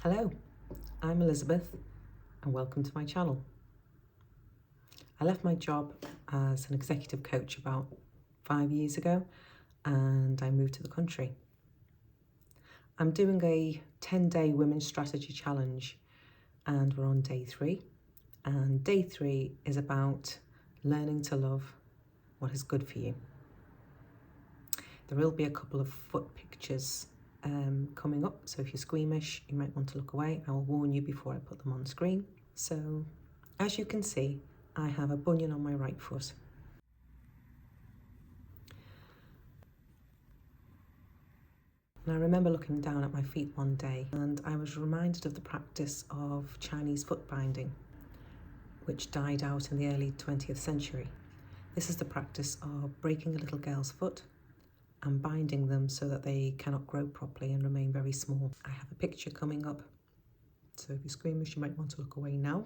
Hello, I'm Elizabeth and welcome to my channel. I left my job as an executive coach about 5 years ago and I moved to the country. I'm doing a 10-day women's strategy challenge and we're on day 3. And day 3 is about learning to love what is good for you. There will be a couple of foot pictures coming up, so if you're squeamish you might want to look away. I will warn you before I put them on screen. So as you can see, I have a bunion on my right foot. And I remember looking down at my feet one day and I was reminded of the practice of Chinese foot binding, which died out in the early 20th century. This is the practice of breaking a little girl's foot and binding them so that they cannot grow properly and remain very small. I have a picture coming up, so if you're squeamish you might want to look away now.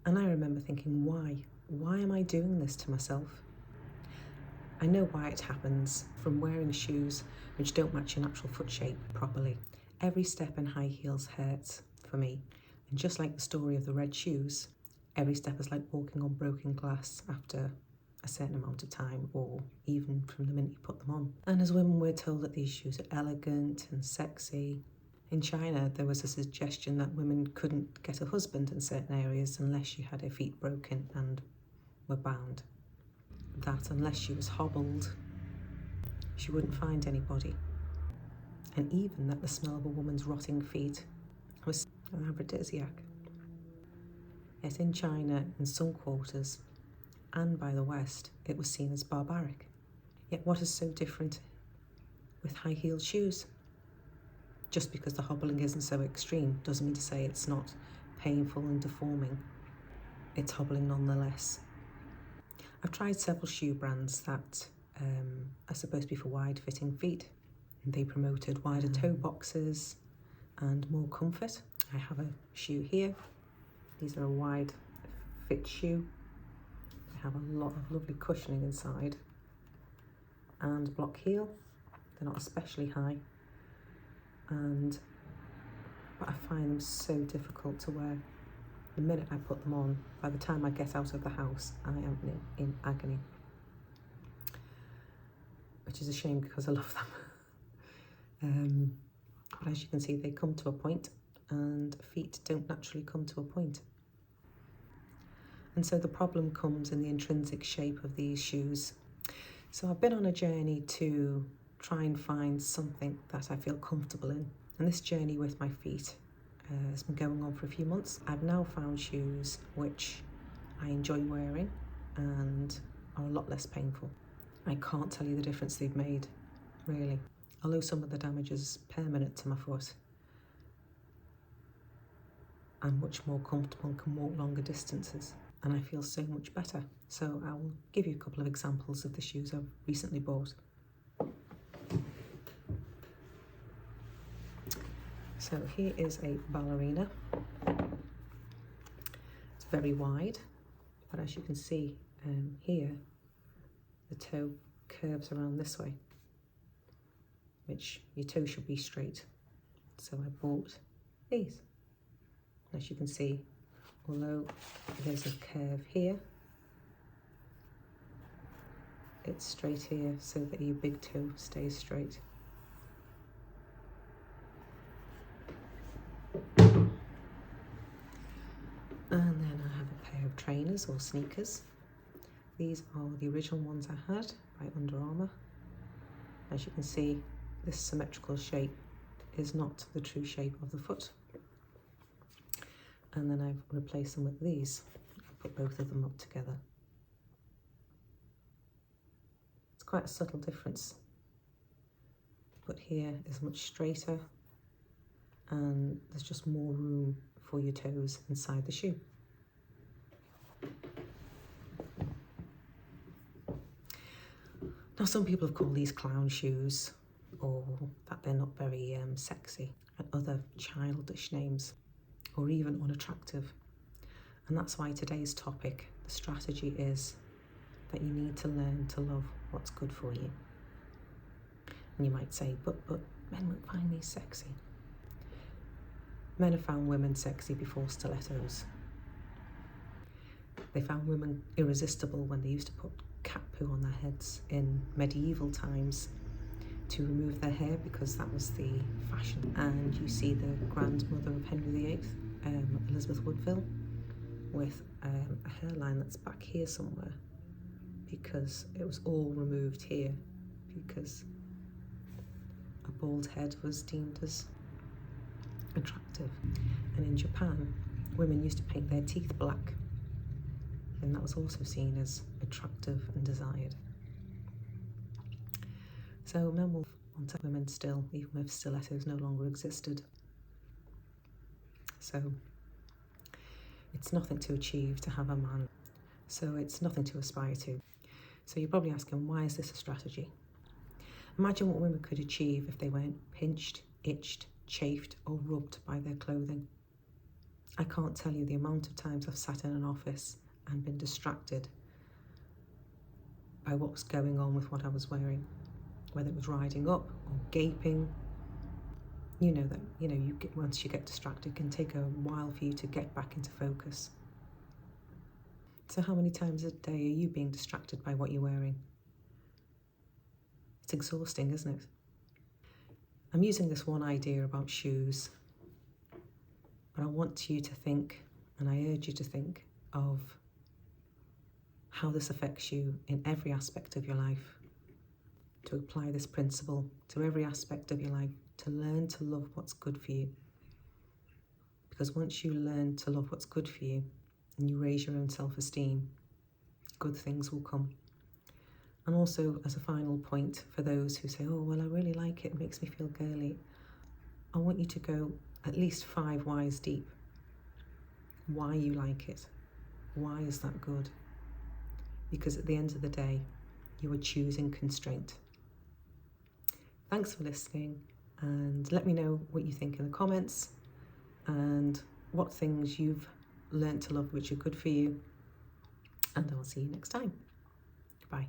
And I remember thinking, why? Why am I doing this to myself? I know why it happens from wearing shoes which don't match your natural foot shape properly. Every step in high heels hurts for me. And just like the story of the red shoes, every step is like walking on broken glass after a certain amount of time, or even from the minute you put them on. And as women, we're told that these shoes are elegant and sexy. In China, there was a suggestion that women couldn't get a husband in certain areas unless you had her feet broken and were bound. That unless she was hobbled, she wouldn't find anybody. And even that the smell of a woman's rotting feet was an aphrodisiac. Yet in China, in some quarters, and by the West, it was seen as barbaric. Yet what is so different with high-heeled shoes? Just because the hobbling isn't so extreme doesn't mean to say it's not painful and deforming. It's hobbling nonetheless. I've tried several shoe brands that are supposed to be for wide-fitting feet. They promoted wider toe boxes and more comfort. I have a shoe here. These are a wide fit shoe. They have a lot of lovely cushioning inside and block heel. They're not especially high, but I find them so difficult to wear. The minute I put them on, by the time I get out of the house, I am in agony, which is a shame because I love them. But as you can see, they come to a point and feet don't naturally come to a point. And so the problem comes in the intrinsic shape of these shoes. So I've been on a journey to try and find something that I feel comfortable in. And this journey with my feet has been going on for a few months. I've now found shoes which I enjoy wearing and are a lot less painful. I can't tell you the difference they've made, really. Although some of the damage is permanent to my foot, I'm much more comfortable and can walk longer distances. And I feel so much better. So I will give you a couple of examples of the shoes I've recently bought. So here is a ballerina. It's very wide, but as you can see here, the toe curves around this way, which your toe should be straight. So I bought these. As you can see, although there's a curve here, it's straight here so that your big toe stays straight. And then I have a pair of trainers or sneakers. These are the original ones I had by Under Armour. As you can see, this symmetrical shape is not the true shape of the foot. And then I've replaced them with these. I've put both of them up together. It's quite a subtle difference. But here is much straighter and there's just more room for your toes inside the shoe. Now some people have called these clown shoes, or that they're not very sexy, and other childish names, or even unattractive. And that's why today's topic, The strategy is that you need to learn to love what's good for you. And you might say, but men won't find these sexy. Men have found women sexy before stilettos. They found women irresistible when they used to put cat poo on their heads in medieval times to remove their hair, because that was the fashion. And you see the grandmother of Henry VIII, Elizabeth Woodville, with a hairline that's back here somewhere, because it was all removed here, because a bald head was deemed as attractive. And in Japan, women used to paint their teeth black, and that was also seen as attractive and desired. So men will want women still, even if stilettos no longer existed. So it's nothing to achieve to have a man. So it's nothing to aspire to. So you're probably asking, why is this a strategy? Imagine what women could achieve if they weren't pinched, itched, chafed, or rubbed by their clothing. I can't tell you the amount of times I've sat in an office and been distracted by what was going on with what I was wearing, whether it was riding up or gaping. You know that, once you get distracted, it can take a while for you to get back into focus. So how many times a day are you being distracted by what you're wearing? It's exhausting, isn't it? I'm using this one idea about shoes, but I want you to think, and I urge you to think, of how this affects you in every aspect of your life. To apply this principle to every aspect of your life, to learn to love what's good for you. Because once you learn to love what's good for you and you raise your own self-esteem, good things will come. And also, as a final point, for those who say, oh, well, I really like it makes me feel girly, I want you to go at least 5 whys deep. Why you like it. Why is that good? Because at the end of the day, you are choosing constraint. Thanks for listening, and let me know what you think in the comments and what things you've learnt to love which are good for you, and I'll see you next time. Bye.